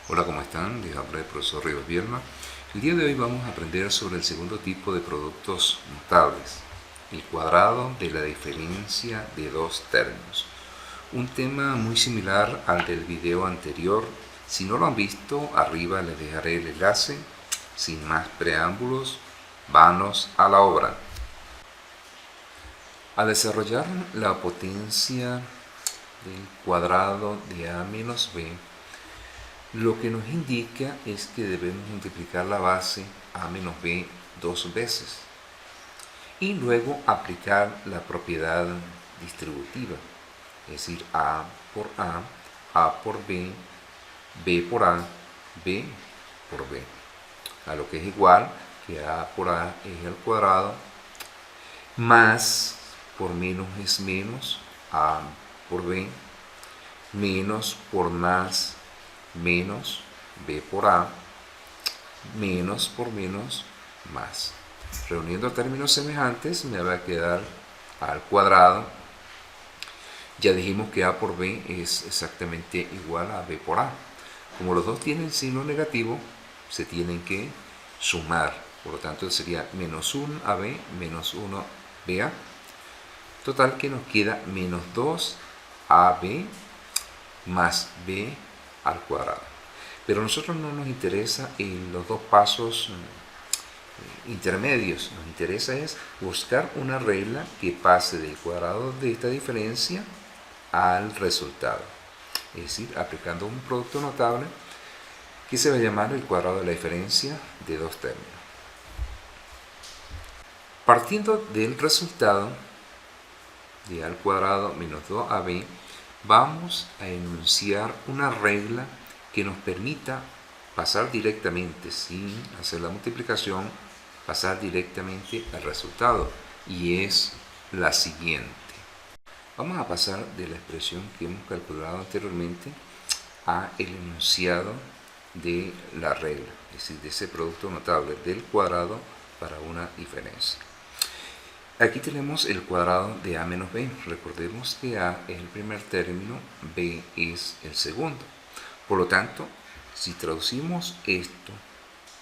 Hola, ¿cómo están? Les habla el profesor Rivas Bielma. El día de hoy vamos a aprender sobre el segundo tipo de productos notables, el cuadrado de la diferencia de dos términos. Un tema muy similar al del video anterior. Si no lo han visto, arriba les dejaré el enlace. Sin más preámbulos, manos a la obra. Al desarrollar la potencia del cuadrado de a menos b, lo que nos indica es que debemos multiplicar la base a menos b dos veces y luego aplicar la propiedad distributiva, es decir, a por b, b por a, b por b, a lo que es igual que a por a es al cuadrado, más por menos es menos, a por b, menos por más, menos b por a, menos por menos, más. Reuniendo términos semejantes me va a quedar a al cuadrado. Ya dijimos que a por b es exactamente igual a b por a. Como los dos tienen signo negativo, se tienen que sumar. Por lo tanto, sería menos 1ab menos 1ba. Total que nos queda menos 2ab más b al cuadrado. Pero a nosotros no nos interesa en los dos pasos intermedios. Nos interesa es buscar una regla que pase del cuadrado de esta diferencia al resultado. Es decir, aplicando un producto notable que se va a llamar el cuadrado de la diferencia de dos términos. Partiendo del resultado de a al cuadrado menos 2ab, vamos a enunciar una regla que nos permita pasar directamente, sin hacer la multiplicación, pasar directamente al resultado, y es la siguiente. Vamos a pasar de la expresión que hemos calculado anteriormente a el enunciado de la regla, es decir, de ese producto notable del cuadrado para una diferencia. Aquí tenemos el cuadrado de a menos b. Recordemos que a es el primer término, b es el segundo. Por lo tanto, si traducimos esto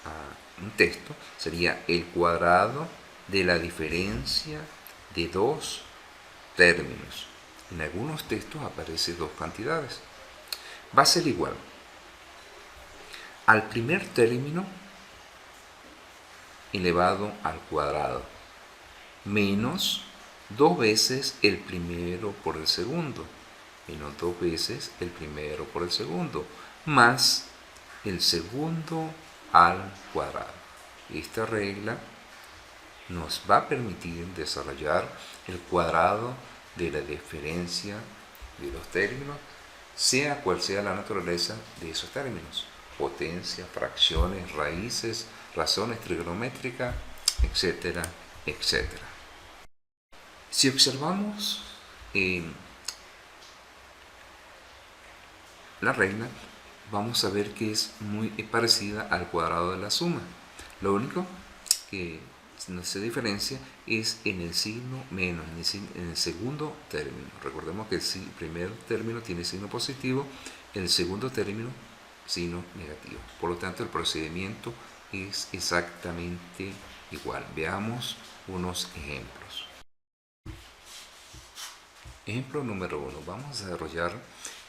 a un texto, sería el cuadrado de la diferencia de dos términos. En algunos textos aparece dos cantidades. Va a ser igual al primer término elevado al cuadrado menos dos veces el primero por el segundo, menos dos veces el primero por el segundo, más el segundo al cuadrado. Esta regla nos va a permitir desarrollar el cuadrado de la diferencia de los términos, sea cual sea la naturaleza de esos términos: potencia, fracciones, raíces, razones trigonométricas, etcétera, etcétera. Si observamos la regla, vamos a ver que es muy parecida al cuadrado de la suma. Lo único que no se diferencia es en el signo menos, en el segundo término. Recordemos que el primer término tiene signo positivo, el segundo término signo negativo. Por lo tanto, el procedimiento es exactamente igual. Veamos unos ejemplos. Ejemplo número 1. Vamos a desarrollar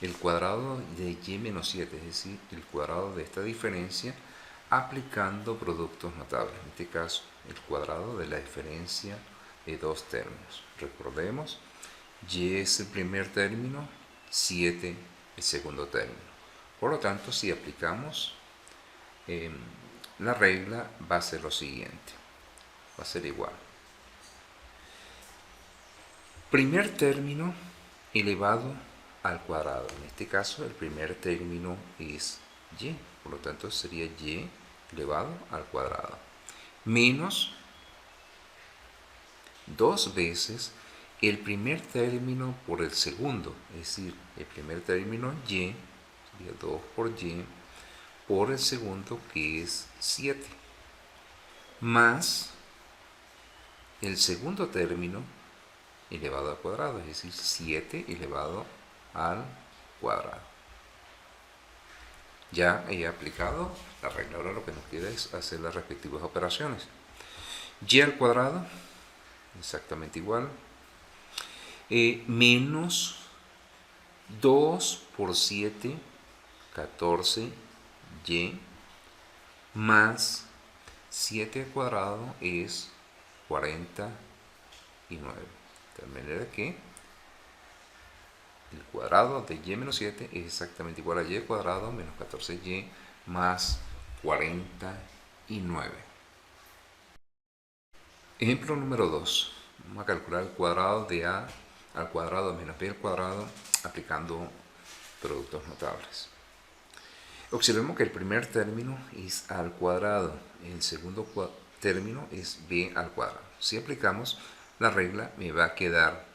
el cuadrado de y menos 7, es decir, el cuadrado de esta diferencia aplicando productos notables. En este caso, el cuadrado de la diferencia de dos términos. Recordemos, y es el primer término, 7 el segundo término. Por lo tanto, si aplicamos la regla, va a ser lo siguiente. Va a ser igual. Primer término elevado al cuadrado. En este caso, el primer término es y. Por lo tanto, sería y elevado al cuadrado. Menos dos veces el primer término por el segundo. Es decir, el primer término y, sería 2 por y, por el segundo, que es 7. Más el segundo término elevado al cuadrado, es decir, 7 elevado al cuadrado. Ya he aplicado la regla, ahora lo que nos queda es hacer las respectivas operaciones. Y al cuadrado, exactamente igual, menos 2 por 7, 14, y, más 7 al cuadrado es 49. De tal manera que el cuadrado de y menos 7 es exactamente igual a y cuadrado menos 14y más 49. Ejemplo número 2. Vamos a calcular el cuadrado de a al cuadrado menos b al cuadrado aplicando productos notables. Observemos que el primer término es a al cuadrado, el segundo término es b al cuadrado. Si aplicamos la regla, me va a quedar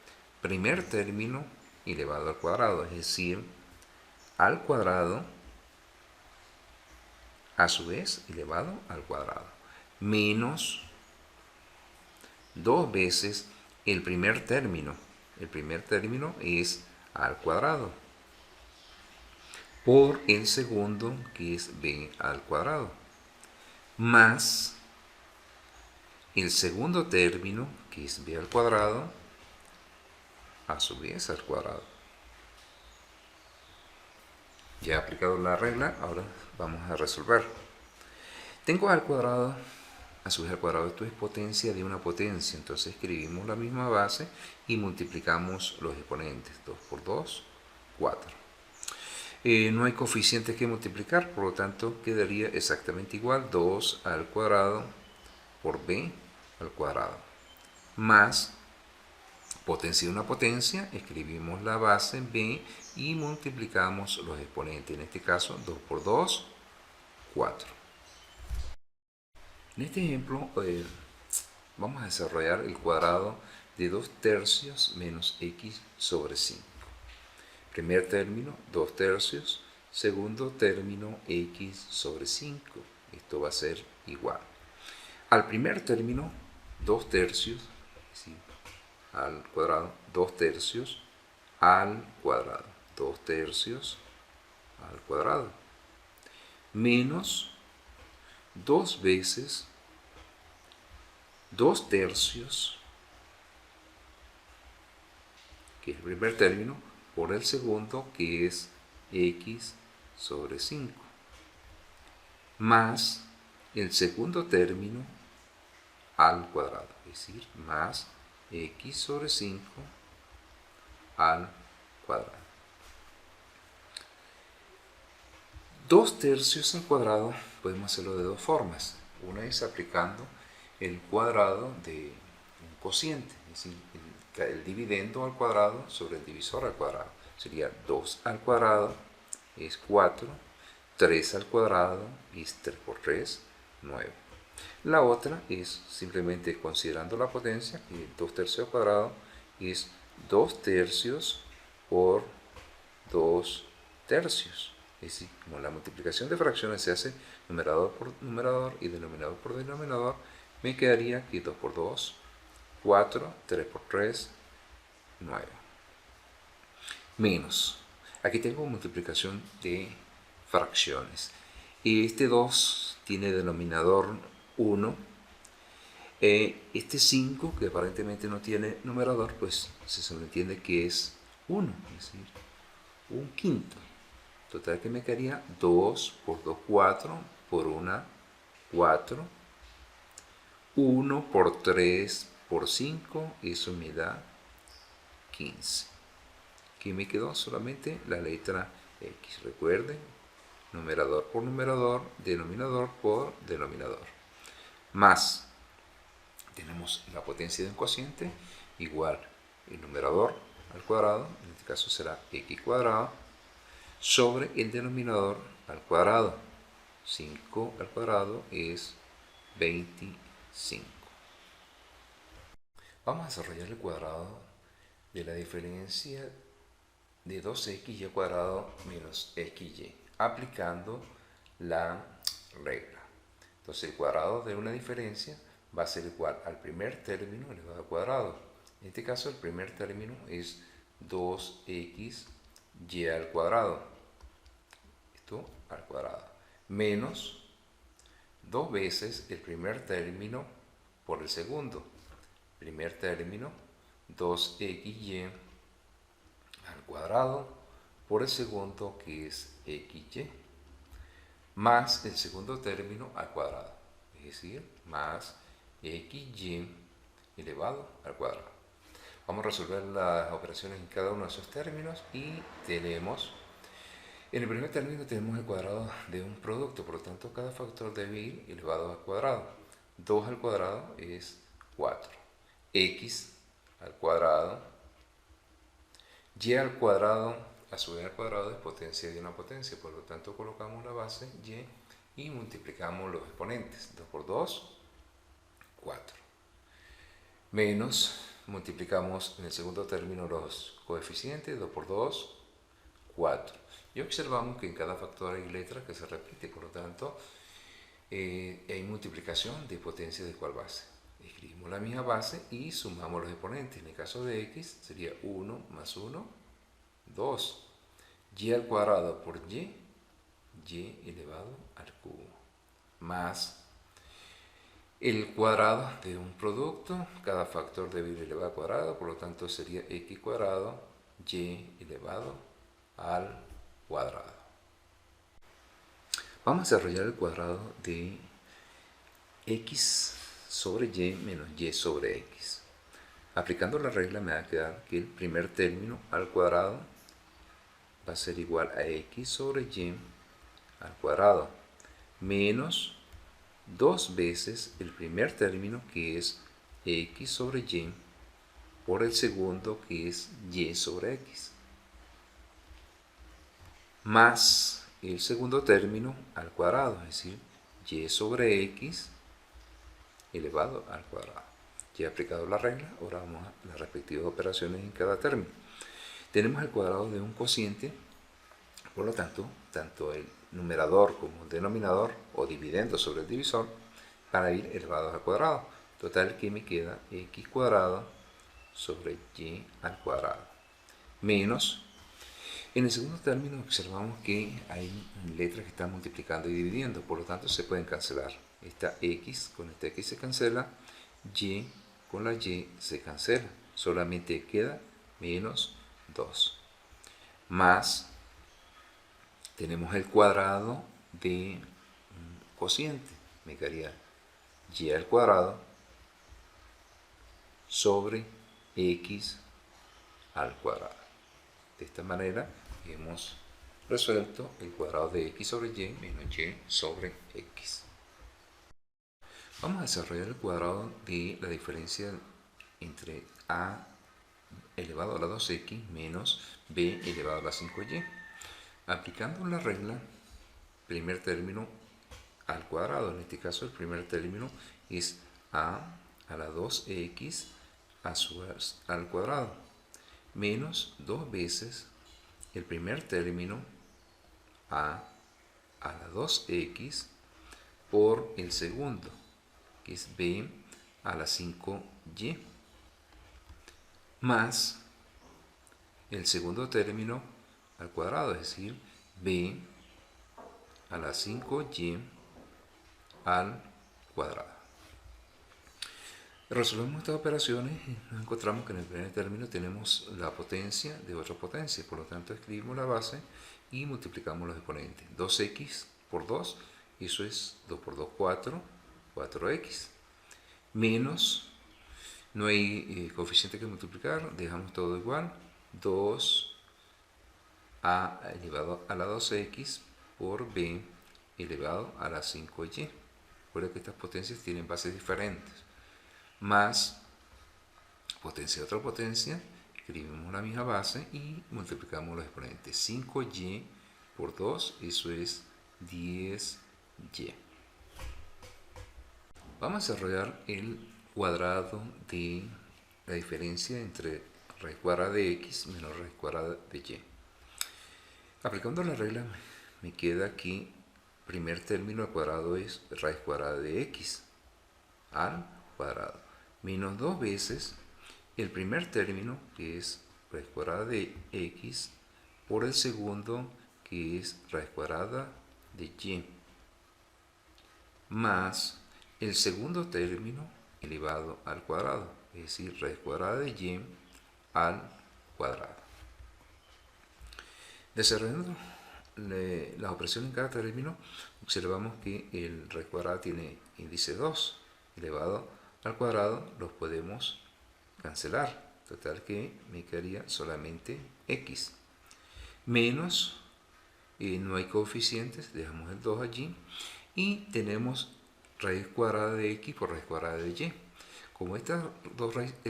primer término elevado al cuadrado, es decir, al cuadrado a su vez elevado al cuadrado, menos 2 veces el primer término. El primer término es a al cuadrado por el segundo, que es b al cuadrado, más el segundo término, que es b al cuadrado, a su vez al cuadrado. Ya he aplicado la regla, ahora vamos a resolver. Tengo a al cuadrado, a su vez al cuadrado, esto es potencia de una potencia, entonces escribimos la misma base y multiplicamos los exponentes. 2 por 2, 4. No hay coeficientes que multiplicar, por lo tanto quedaría exactamente igual, 2 al cuadrado por b al cuadrado, más potencia de una potencia, escribimos la base b y multiplicamos los exponentes, en este caso 2 por 2, 4. En este ejemplo vamos a desarrollar el cuadrado de 2 tercios menos x sobre 5. Primer término, 2 tercios. Segundo término, x sobre 5. Esto va a ser igual. Al primer término, 2 tercios, es decir, al cuadrado, 2 tercios al cuadrado. 2 tercios al cuadrado. Menos 2 veces 2 tercios, que es el primer término, por el segundo, que es x sobre 5, más el segundo término al cuadrado, es decir, más x sobre 5 al cuadrado. 2 tercios al cuadrado podemos hacerlo de dos formas. Una es aplicando el cuadrado de un cociente, es decir, el dividendo al cuadrado sobre el divisor al cuadrado. Sería 2 al cuadrado es 4, 3 al cuadrado es 3 por 3, 9. La otra es simplemente considerando la potencia, que 2 tercios al cuadrado es 2 tercios por 2 tercios. Es decir, como la multiplicación de fracciones se hace numerador por numerador y denominador por denominador, me quedaría que 2 por 2, 4, 3 por 3, 9. Menos, aquí tengo multiplicación de fracciones. Este 2 tiene denominador 1. Este 5, que aparentemente no tiene numerador, pues se sobreentiende que es 1, es decir, un quinto. Total que me quedaría 2 por 2, 4, por 1, 4, 1 por 3 por 5, eso me da 15. Que me quedó solamente la letra X. Recuerden, numerador por numerador, denominador por denominador. Más, tenemos la potencia de un cociente igual el numerador al cuadrado, en este caso será x cuadrado, sobre el denominador al cuadrado. 5 al cuadrado es 25. Vamos a desarrollar el cuadrado de la diferencia de 2xy cuadrado menos xy, aplicando la regla. Entonces el cuadrado de una diferencia va a ser igual al primer término elevado al cuadrado. En este caso el primer término es 2xy al cuadrado. esto al cuadrado, menos 2 veces el primer término por el segundo. Primer término, 2xy al cuadrado por el segundo, que es xy, más el segundo término al cuadrado, es decir, más xy elevado al cuadrado. Vamos a resolver las operaciones en cada uno de esos términos y tenemos, en el primer término tenemos el cuadrado de un producto, por lo tanto cada factor debe ir elevado al cuadrado. 2 al cuadrado es 4, x al cuadrado, y al cuadrado, a su vez al cuadrado es potencia de una potencia, por lo tanto colocamos la base y multiplicamos los exponentes. 2 por 2, 4. Menos, multiplicamos en el segundo término los coeficientes, 2 por 2, 4. Y observamos que en cada factor hay letra que se repite, por lo tanto hay multiplicación de potencia de cuál base. Escribimos la misma base y sumamos los exponentes. En el caso de x sería 1 más 1, 2. Y al cuadrado por y elevado al cubo, más el cuadrado de un producto, cada factor debe ir elevado al cuadrado, por lo tanto sería x cuadrado y elevado al cuadrado. Vamos a desarrollar el cuadrado de x sobre y menos y sobre x. Aplicando la regla me va a quedar que el primer término al cuadrado va a ser igual a x sobre y al cuadrado menos 2 veces el primer término, que es x sobre y, por el segundo, que es y sobre x, más el segundo término al cuadrado, es decir, y sobre x elevado al cuadrado. Ya he aplicado la regla, ahora vamos a las respectivas operaciones en cada término. Tenemos el cuadrado de un cociente, por lo tanto, tanto el numerador como el denominador, o dividendo sobre el divisor, van a ir elevados al cuadrado. Total, que me queda x cuadrado sobre y al cuadrado, menos, en el segundo término observamos que hay letras que están multiplicando y dividiendo, por lo tanto se pueden cancelar. Esta x con esta x se cancela, y con la y se cancela, solamente queda menos 2, más tenemos el cuadrado de un cociente, me quedaría y al cuadrado sobre x al cuadrado. De esta manera hemos resuelto el cuadrado de x sobre y menos y sobre x. Vamos a desarrollar el cuadrado de la diferencia entre a elevado a la 2x menos b elevado a la 5y. Aplicando la regla, primer término al cuadrado, en este caso el primer término es a la 2x al cuadrado, menos 2 veces el primer término a la 2x por el segundo, que es b a la 5y, más el segundo término al cuadrado, es decir, b a la 5y al cuadrado. Resolvemos estas operaciones y nos encontramos que en el primer término tenemos la potencia de otra potencia, por lo tanto escribimos la base y multiplicamos los exponentes. 2x por 2, eso es 2 por 2, 4, 4x, menos, no hay coeficiente que multiplicar, dejamos todo igual, 2 a elevado a la 2x por b elevado a la 5y. Recuerda que estas potencias tienen bases diferentes, más potencia de otra potencia, escribimos la misma base y multiplicamos los exponentes. 5y por 2, eso es 10y. Vamos a desarrollar el cuadrado de la diferencia entre raíz cuadrada de x menos raíz cuadrada de y. Aplicando la regla me queda aquí, primer término al cuadrado es raíz cuadrada de x al cuadrado, menos 2 veces el primer término, que es raíz cuadrada de x, por el segundo, que es raíz cuadrada de y, más el segundo término elevado al cuadrado, es decir, raíz cuadrada de y al cuadrado. Desarrollando las operaciones en cada término, observamos que el raíz cuadrada tiene índice 2 elevado al cuadrado, los podemos cancelar, total que me quedaría solamente x, menos, no hay coeficientes, dejamos el 2 allí, y tenemos raíz cuadrada de x por raíz cuadrada de y. Como el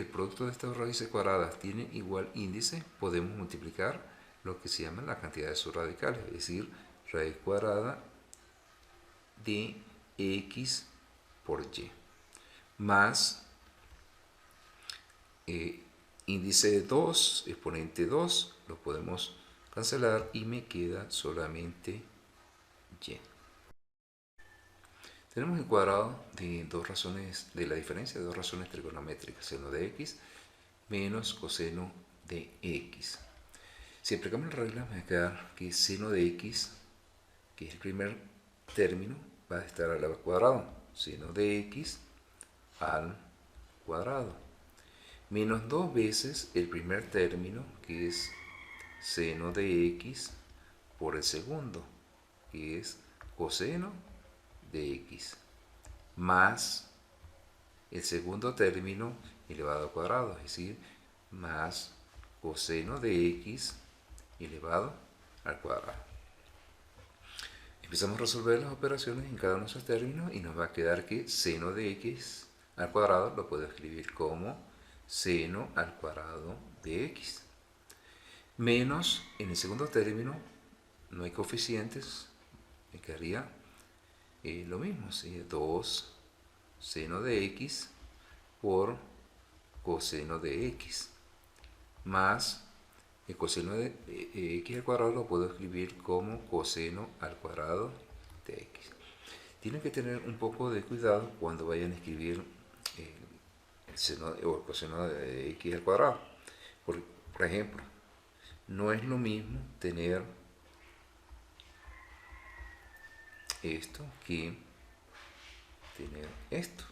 producto de estas dos raíces cuadradas tiene igual índice, podemos multiplicar lo que se llama la cantidad de subradicales, es decir, raíz cuadrada de x por y, más índice de 2, exponente 2, lo podemos cancelar y me queda solamente y. Tenemos el cuadrado de la diferencia de dos razones trigonométricas, seno de x menos coseno de x. Si aplicamos la regla, me va a quedar que seno de x, que es el primer término, va a estar al cuadrado. Seno de x al cuadrado. Menos 2 veces el primer término, que es seno de x por el segundo, que es coseno de x, más el segundo término elevado al cuadrado, es decir, más coseno de x elevado al cuadrado. Empezamos a resolver las operaciones en cada uno de esos términos y nos va a quedar que seno de x al cuadrado lo puedo escribir como seno al cuadrado de x, menos en el segundo término no hay coeficientes, me quedaría lo mismo, ¿sí? 2 seno de x por coseno de x, más el coseno de x al cuadrado lo puedo escribir como coseno al cuadrado de x. Tienen que tener un poco de cuidado cuando vayan a escribir el seno o el coseno de x al cuadrado. Por ejemplo, no es lo mismo tener esto que tener esto.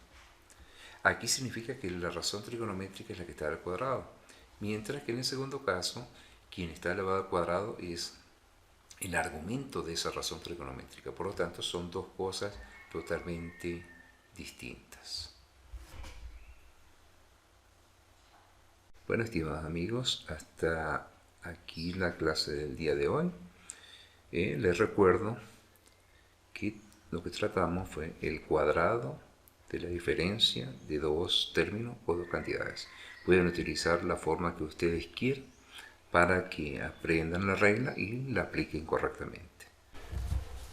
Aquí significa que la razón trigonométrica es la que está al cuadrado, mientras que en el segundo caso, quien está elevado al cuadrado es el argumento de esa razón trigonométrica. Por lo tanto, son dos cosas totalmente distintas. Bueno, estimados amigos, hasta aquí la clase del día de hoy. Les recuerdo que lo que tratamos fue el cuadrado de la diferencia de dos términos o dos cantidades. Pueden utilizar la forma que ustedes quieran para que aprendan la regla y la apliquen correctamente.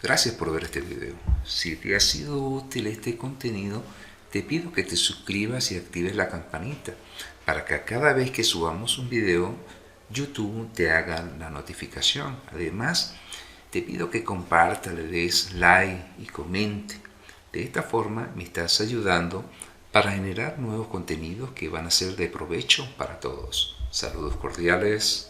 Gracias por ver este video. Si te ha sido útil este contenido, te pido que te suscribas y actives la campanita para que cada vez que subamos un video, YouTube te haga la notificación. Además, te pido que compartas, le des like y comente. De esta forma me estás ayudando para generar nuevos contenidos que van a ser de provecho para todos. Saludos cordiales.